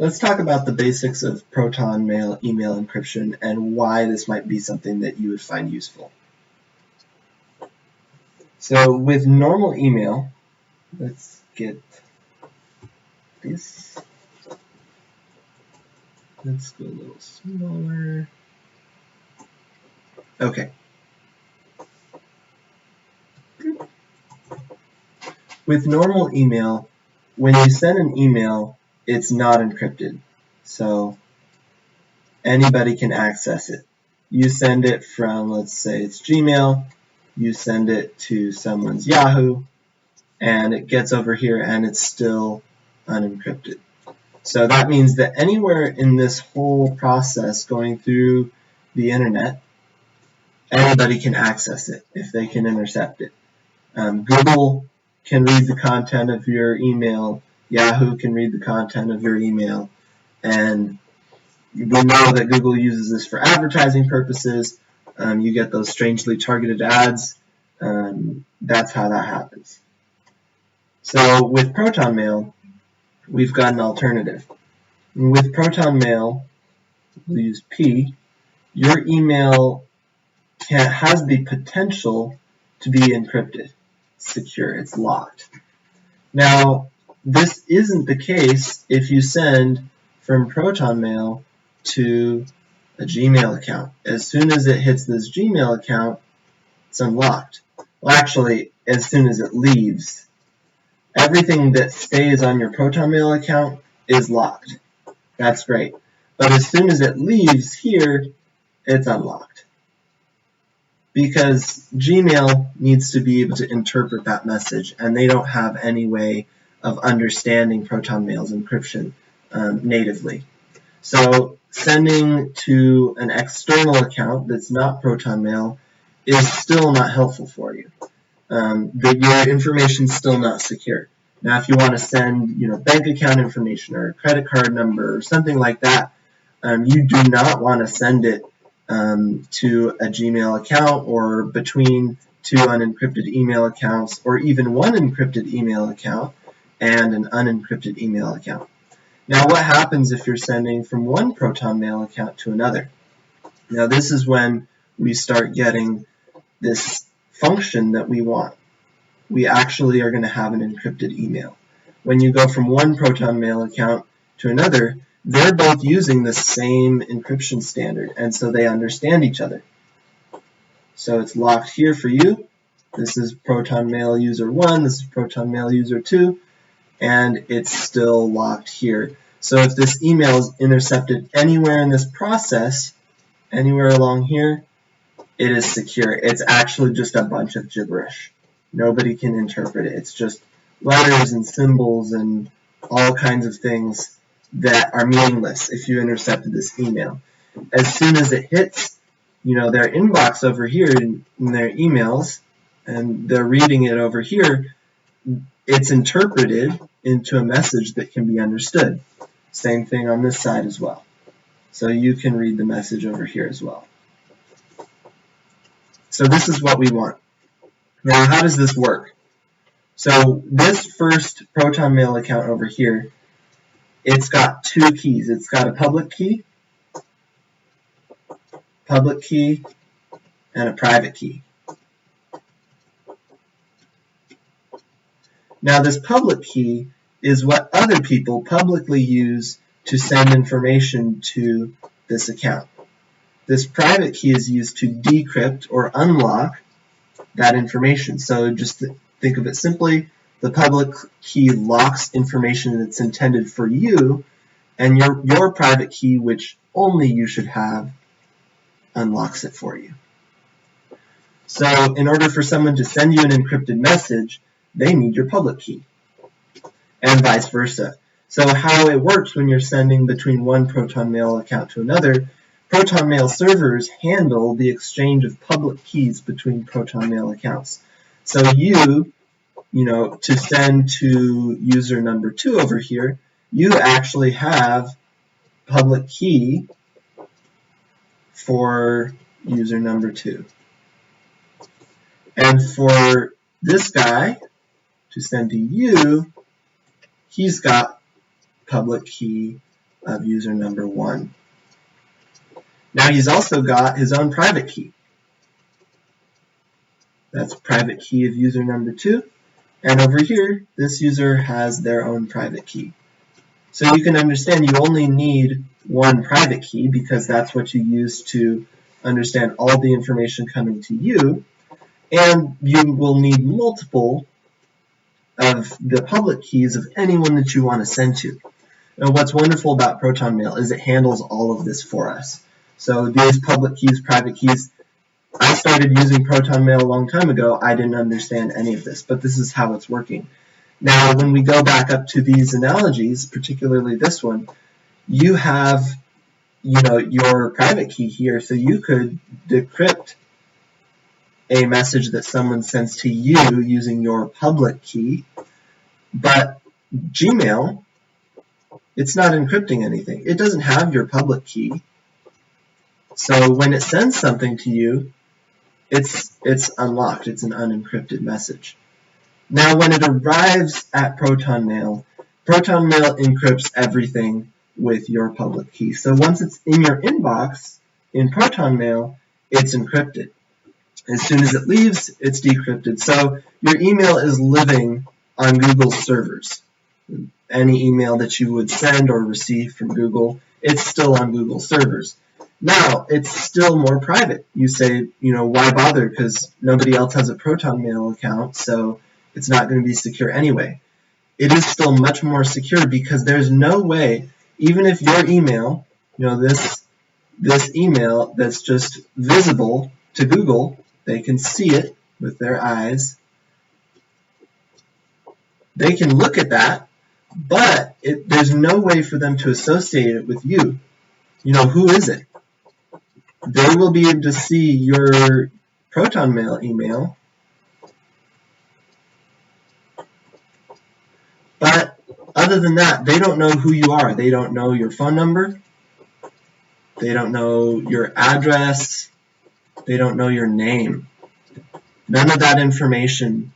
let's talk about the basics of ProtonMail email encryption and why this might be something that you would find useful. So with normal email, let's get this. Let's go a little smaller. Okay. With normal email, when you send an email, it's not encrypted. So anybody can access it. You send it from, let's say it's Gmail, you send it to someone's Yahoo, and it gets over here and it's still unencrypted. So that means that anywhere in this whole process going through the internet, anybody can access it if they can intercept it. Google can read the content of your email, Yahoo can read the content of your email, and we know that Google uses this for advertising purposes. You get those strangely targeted ads. That's how that happens. So with ProtonMail, we've got an alternative. With ProtonMail, we'll use P, your email has the potential to be encrypted, secure, it's locked. Now, this isn't the case if you send from ProtonMail to a Gmail account. As soon as it hits this Gmail account, it's unlocked. Well, actually, as soon as it leaves, everything that stays on your ProtonMail account is locked. That's great. But as soon as it leaves here, it's unlocked. Because Gmail needs to be able to interpret that message, and they don't have any way of understanding ProtonMail's encryption natively. So sending to an external account that's not ProtonMail is still not helpful for you. Your information is still not secure. Now, if you want to send, bank account information or a credit card number or something like that, you do not want to send it to a Gmail account or between two unencrypted email accounts or even one encrypted email account and an unencrypted email account. Now, what happens if you're sending from one ProtonMail account to another? Now, this is when we start getting this function that we want. We actually are going to have an encrypted email. When you go from one ProtonMail account to another, they're both using the same encryption standard, and so they understand each other. So it's locked here for you. This is ProtonMail user 1, this is ProtonMail user 2, and it's still locked here. So if this email is intercepted anywhere in this process, anywhere along here, it is secure. It's actually just a bunch of gibberish. Nobody can interpret it. It's just letters and symbols and all kinds of things that are meaningless if you intercepted this email. As soon as it hits, their inbox over here in their emails, and they're reading it over here, it's interpreted into a message that can be understood. Same thing on this side as well. So you can read the message over here as well. So this is what we want. Now, how does this work? So this first ProtonMail account over here, it's got two keys. It's got a public key, and a private key. Now, this public key is what other people publicly use to send information to this account. This private key is used to decrypt or unlock that information. So just think of it simply, the public key locks information that's intended for you, and your private key, which only you should have, unlocks it for you. So in order for someone to send you an encrypted message, they need your public key, and vice versa. So how it works when you're sending between one ProtonMail account to another, ProtonMail servers handle the exchange of public keys between ProtonMail accounts. So to send to user number 2 over here, you actually have public key for user number 2. And for this guy to send to you, he's got public key of user number 1. Now he's also got his own private key. That's private key of user number 2. And over here, this user has their own private key. So you can understand you only need one private key because that's what you use to understand all the information coming to you. And you will need multiple of the public keys of anyone that you want to send to. Now, what's wonderful about ProtonMail is it handles all of this for us. So these public keys, private keys, I started using ProtonMail a long time ago. I didn't understand any of this, but this is how it's working. Now, when we go back up to these analogies, particularly this one, you have, your private key here, so you could decrypt a message that someone sends to you using your public key, but Gmail, it's not encrypting anything. It doesn't have your public key. So when it sends something to you, it's unlocked. It's an unencrypted message. Now, when it arrives at ProtonMail, ProtonMail encrypts everything with your public key. So once it's in your inbox in ProtonMail, it's encrypted. As soon as it leaves, it's decrypted. So your email is living on Google's servers. Any email that you would send or receive from Google, it's still on Google servers. Now, it's still more private. You say, why bother? Because nobody else has a ProtonMail account, so it's not going to be secure anyway. It is still much more secure because there's no way, even if your email, this email that's just visible to Google, they can see it with their eyes. They can look at that, but there's no way for them to associate it with you. Who is it? They will be able to see your ProtonMail email, but other than that, they don't know who you are. They don't know your phone number. They don't know your address. They don't know your name. None of that information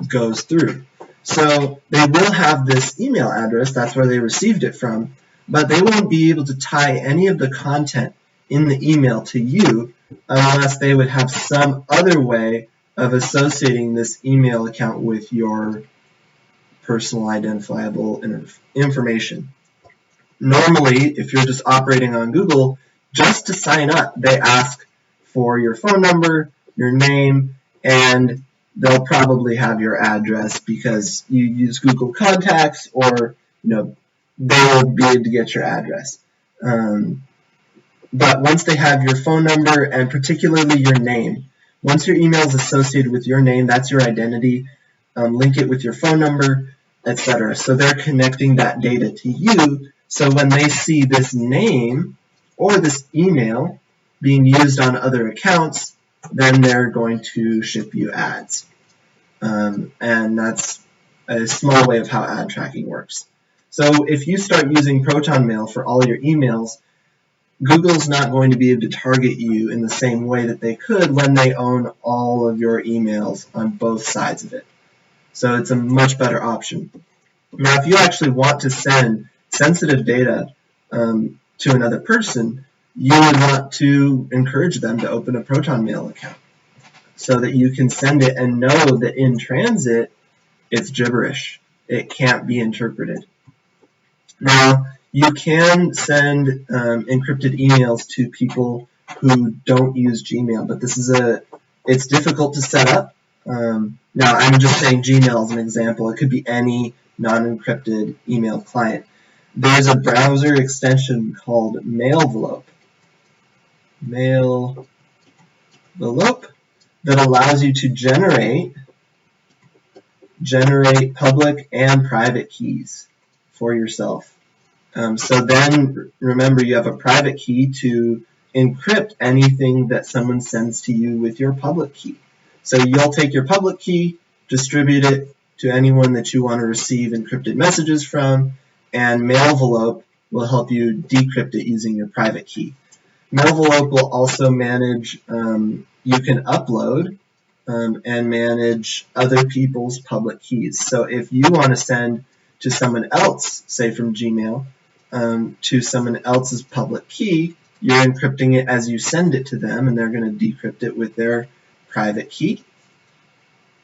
goes through. So they will have this email address, that's where they received it from, but they won't be able to tie any of the content in the email to you unless they would have some other way of associating this email account with your personal identifiable information. Normally, if you're just operating on Google, just to sign up, they ask for your phone number, your name, and they'll probably have your address because you use Google Contacts, or they will be able to get your address. But once they have your phone number and particularly your name, once your email is associated with your name, that's your identity. Link it with your phone number, etc. So they're connecting that data to you. So when they see this name or this email being used on other accounts, then they're going to ship you ads. And that's a small way of how ad tracking works. So if you start using ProtonMail for all your emails, Google's not going to be able to target you in the same way that they could when they own all of your emails on both sides of it. So it's a much better option. Now, if you actually want to send sensitive data to another person, you would want to encourage them to open a ProtonMail account so that you can send it and know that in transit, it's gibberish. It can't be interpreted. Now, you can send encrypted emails to people who don't use Gmail, but it's difficult to set up. Now, I'm just saying Gmail as an example. It could be any non-encrypted email client. There's a browser extension called Mailvelope that allows you to generate public and private keys for yourself. So then, remember, you have a private key to encrypt anything that someone sends to you with your public key. So you'll take your public key, distribute it to anyone that you want to receive encrypted messages from, and Mailvelope will help you decrypt it using your private key. Mailvelope will also manage, you can upload and manage other people's public keys. So if you want to send to someone else, say from Gmail, to someone else's public key, you're encrypting it as you send it to them, and they're going to decrypt it with their private key.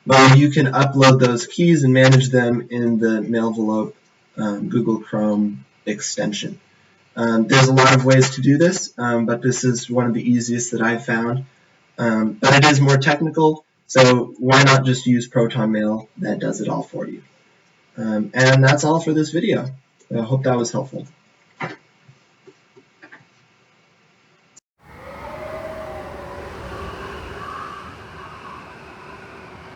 Well, you can upload those keys and manage them in the Mailvelope Google Chrome extension. There's a lot of ways to do this, but this is one of the easiest that I've found. But it is more technical, so why not just use ProtonMail that does it all for you? And that's all for this video. I hope that was helpful.